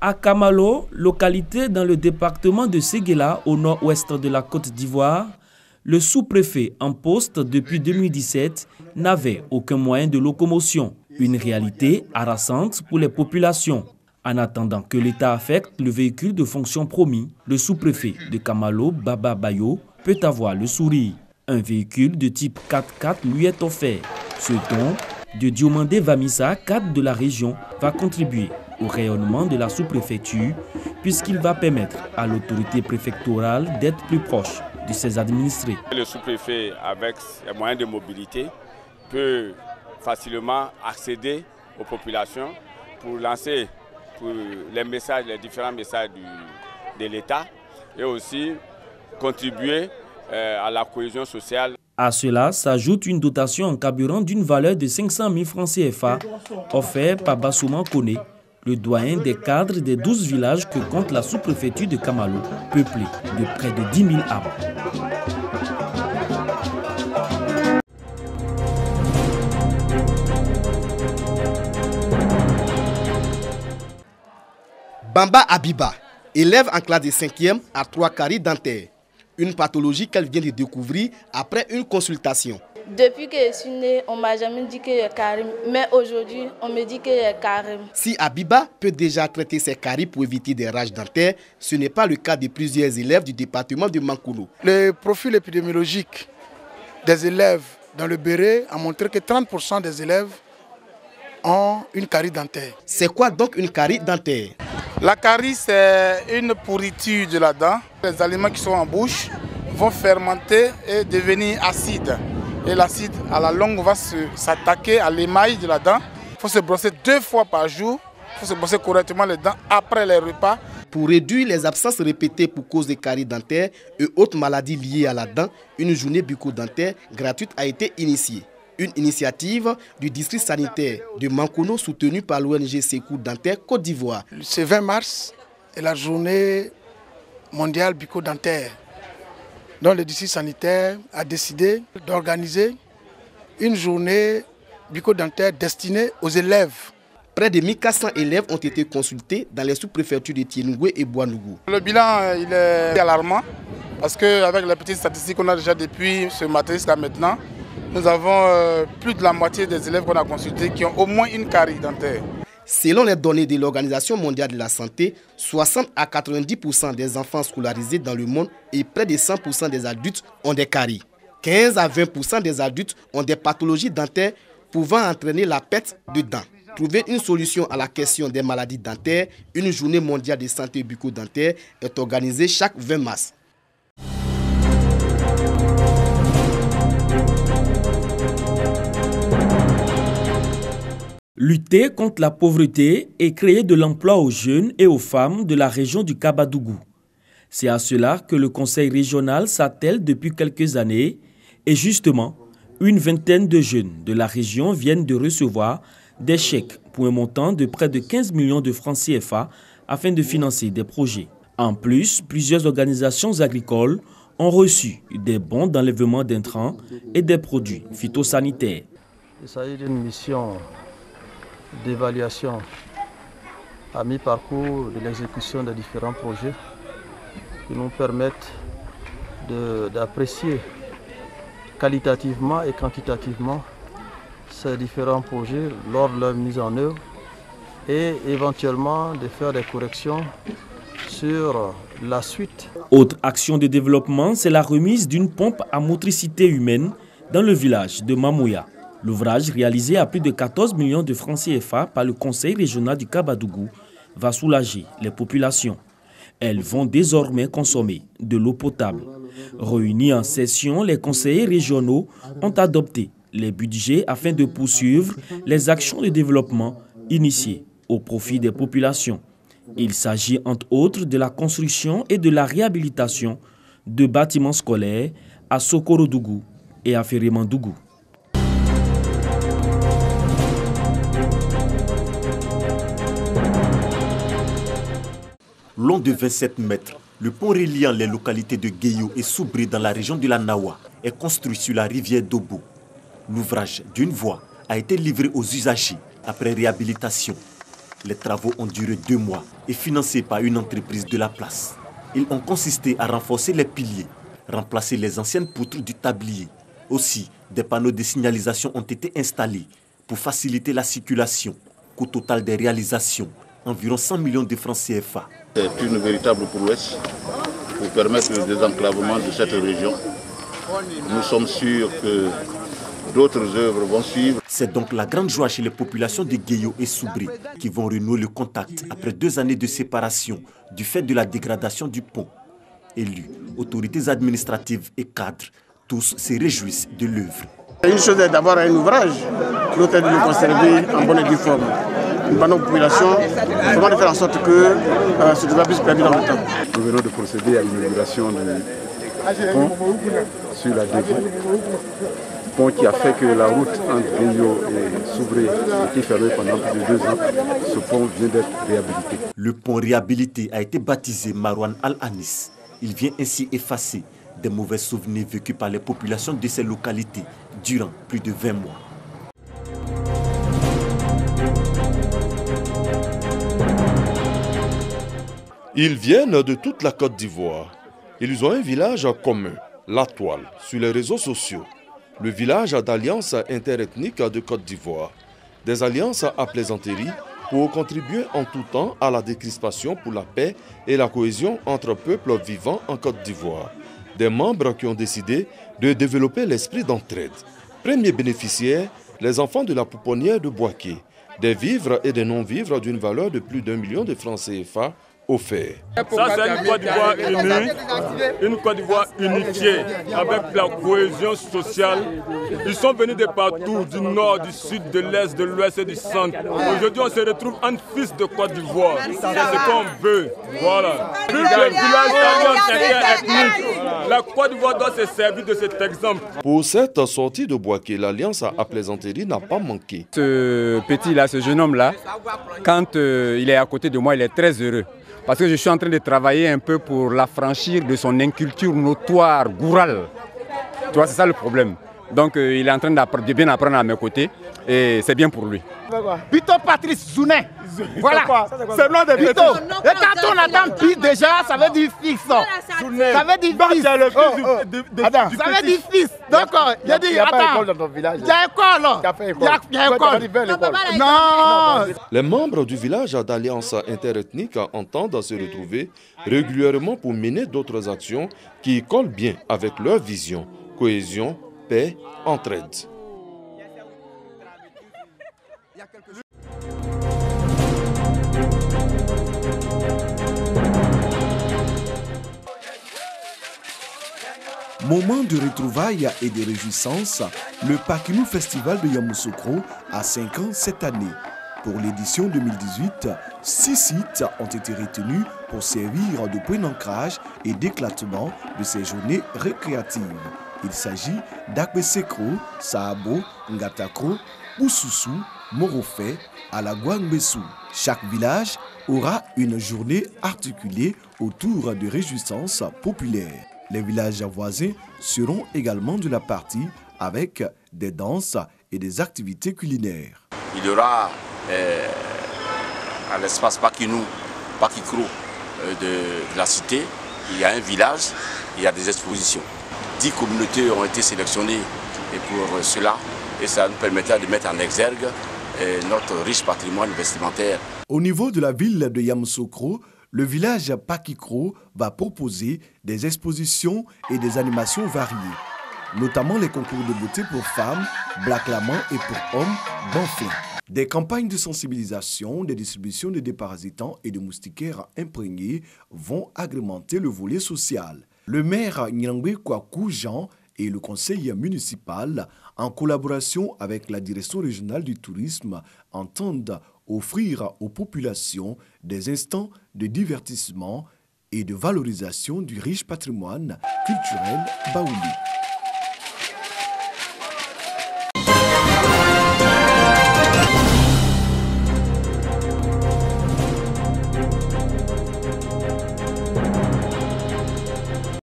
À Kamalo, localité dans le département de Séguéla, au nord-ouest de la Côte d'Ivoire, le sous-préfet en poste depuis 2017 n'avait aucun moyen de locomotion. Une réalité harassante pour les populations. En attendant que l'État affecte le véhicule de fonction promis, le sous-préfet de Kamalo, Baba Bayo, peut avoir le sourire. Un véhicule de type 4x4 lui est offert. Ce don de Diomandé Vamissa, cadre de la région, va contribuer au rayonnement de la sous-préfecture puisqu'il va permettre à l'autorité préfectorale d'être plus proche de ses administrés. Le sous-préfet, avec les moyens de mobilité, peut facilement accéder aux populations pour lancer les différents messages de l'État et aussi contribuer à la cohésion sociale. À cela s'ajoute une dotation en carburant d'une valeur de 500 000 francs CFA offerte par Bassouman Kone, le doyen des cadres des 12 villages que compte la sous-préfecture de Kamalo, peuplée de près de 10 000 âmes. Bamba Abiba, élève en classe de 5e, a 3 caries dentaires. Une pathologie qu'elle vient de découvrir après une consultation. Depuis que je suis née, on ne m'a jamais dit que j'ai carie, mais aujourd'hui, on me dit que j'ai carie. Si Abiba peut déjà traiter ses caries pour éviter des rages dentaires, ce n'est pas le cas de plusieurs élèves du département de Mankono. Le profil épidémiologique des élèves dans le Béret a montré que 30% des élèves ont une carie dentaire. C'est quoi donc une carie dentaire? La carie, c'est une pourriture de la dent. Les aliments qui sont en bouche vont fermenter et devenir acides. Et l'acide, à la longue, va s'attaquer à l'émail de la dent. Il faut se brosser 2 fois par jour. Il faut se brosser correctement les dents après les repas. Pour réduire les absences répétées pour cause de caries dentaires et autres maladies liées à la dent, une journée bucco-dentaire gratuite a été initiée. Une initiative du district sanitaire de Mankono soutenue par l'ONG Secours Dentaire Côte d'Ivoire. Ce 20 mars est la journée mondiale bucco-dentaire. Donc le district sanitaire a décidé d'organiser une journée bucco-dentaire destinée aux élèves. Près de 1400 élèves ont été consultés dans les sous-préfectures de Tienoué et Boanougou. Le bilan il est alarmant parce qu'avec les petites statistiques qu'on a déjà depuis ce matin jusqu'à maintenant, nous avons plus de la moitié des élèves qu'on a consultés qui ont au moins une carie dentaire. Selon les données de l'Organisation mondiale de la santé, 60 à 90% des enfants scolarisés dans le monde et près de 100% des adultes ont des caries. 15 à 20% des adultes ont des pathologies dentaires pouvant entraîner la perte de dents. Trouver une solution à la question des maladies dentaires, une journée mondiale de santé bucco-dentaire est organisée chaque 20 mars. Lutter contre la pauvreté et créer de l'emploi aux jeunes et aux femmes de la région du Kabadougou. C'est à cela que le conseil régional s'attelle depuis quelques années et justement, une vingtaine de jeunes de la région viennent de recevoir des chèques pour un montant de près de 15 millions de francs CFA afin de financer des projets. En plus, plusieurs organisations agricoles ont reçu des bons d'enlèvement d'intrants et des produits phytosanitaires. Il s'agit d'une mission d'évaluation à mi-parcours de l'exécution des différents projets qui nous permettent d'apprécier qualitativement et quantitativement ces différents projets lors de leur mise en œuvre et éventuellement de faire des corrections sur la suite. Autre action de développement, c'est la remise d'une pompe à motricité humaine dans le village de Mamouya. L'ouvrage, réalisé à plus de 14 millions de francs CFA par le Conseil régional du Kabadougou, va soulager les populations. Elles vont désormais consommer de l'eau potable. Réunis en session, les conseillers régionaux ont adopté les budgets afin de poursuivre les actions de développement initiées au profit des populations. Il s'agit entre autres de la construction et de la réhabilitation de bâtiments scolaires à Sokorodougou et à Férémandougou. Long de 27 mètres, le pont reliant les localités de Guéyo et Soubré dans la région de la Nawa est construit sur la rivière Dobo. L'ouvrage d'une voie a été livré aux usagers après réhabilitation. Les travaux ont duré 2 mois et financés par une entreprise de la place. Ils ont consisté à renforcer les piliers, remplacer les anciennes poutres du tablier. Aussi, des panneaux de signalisation ont été installés pour faciliter la circulation. Qu'au total des réalisations, environ 100 millions de francs CFA. C'est une véritable prouesse pour permettre le désenclavement de cette région. Nous sommes sûrs que d'autres œuvres vont suivre. C'est donc la grande joie chez les populations de Gueyo et Soubré qui vont renouer le contact après 2 années de séparation du fait de la dégradation du pont. Élus, autorités administratives et cadres, tous se réjouissent de l'œuvre. Une chose est d'avoir un ouvrage, l'autre est de le conserver en bonne et due forme. Par nos populations, comment faire en sorte que ce débat puisse perdurer dans le temps. Nous venons de procéder à l'inauguration du pont sur la Dévo, pont qui a fait que la route entre Gueyo et Soubré était fermée pendant plus de 2 ans. Ce pont vient d'être réhabilité. Le pont réhabilité a été baptisé Marwan Al-Anis. Il vient ainsi effacer des mauvais souvenirs vécus par les populations de ces localités durant plus de 20 mois. Ils viennent de toute la Côte d'Ivoire. Ils ont un village commun, La Toile, sur les réseaux sociaux. Le village d'alliance interethnique de Côte d'Ivoire. Des alliances à plaisanterie pour contribuer en tout temps à la décrispation pour la paix et la cohésion entre peuples vivant en Côte d'Ivoire. Des membres qui ont décidé de développer l'esprit d'entraide. Premiers bénéficiaires, les enfants de la pouponnière de Boaké. Des vivres et des non-vivres d'une valeur de plus d'1 million de francs CFA offerts. Ça, c'est une Côte d'Ivoire unie, une Côte d'Ivoire unifiée, avec la cohésion sociale. Ils sont venus de partout, du nord, du sud, de l'est, de l'ouest et du centre. Aujourd'hui, on se retrouve en fils de Côte d'Ivoire. C'est ce qu'on veut. Voilà. Vu que le village interethnique, la Côte d'Ivoire doit se servir de cet exemple. Pour cette sortie de Boaké, l'alliance à plaisanterie n'a pas manqué. Ce petit-là, ce jeune homme-là, quand il est à côté de moi, il est très heureux. Parce que je suis en train de travailler un peu pour l'affranchir de son inculture notoire, gourale. Tu vois, c'est ça le problème. Donc il est en train de bien apprendre à mes côtés et c'est bien pour lui. Bito Patrice Zounet. Voilà, c'est le nom de Bito. Et quand on attend Pi déjà, ça veut dire fils. Ça veut dire fils. Ça veut dire fils. Donc, il a dit, attends, il y a école. Il y a école. Non. Les membres du village d'alliance interethnique entendent se retrouver régulièrement pour mener d'autres actions qui collent bien avec leur vision, cohésion, paix, entraide. Moment de retrouvailles et de réjouissance, le Pakinou Festival de Yamoussoukro a 5 ans cette année. Pour l'édition 2018, 6 sites ont été retenus pour servir de point d'ancrage et d'éclatement de ces journées récréatives. Il s'agit d'Akbesekro, Saabo, Ngatakro, Oussoussou, Morofé, Alagouangbessou. Chaque village aura une journée articulée autour de réjouissances populaires. Les villages voisins seront également de la partie avec des danses et des activités culinaires. Il y aura à l'espace Pakikro de la cité, il y a un village, il y a des expositions. 10 communautés ont été sélectionnées pour cela et ça nous permettra de mettre en exergue notre riche patrimoine vestimentaire. Au niveau de la ville de Yamoussoukro, le village Pakikro va proposer des expositions et des animations variées, notamment les concours de beauté pour femmes, Black Laman et pour hommes, Banflin. Des campagnes de sensibilisation, des distributions de déparasitants et de moustiquaires imprégnés vont agrémenter le volet social. Le maire Nyangwe Kwaku Jean et le conseil municipal, en collaboration avec la direction régionale du tourisme, entendent offrir aux populations des instants de divertissement et de valorisation du riche patrimoine culturel baoulé.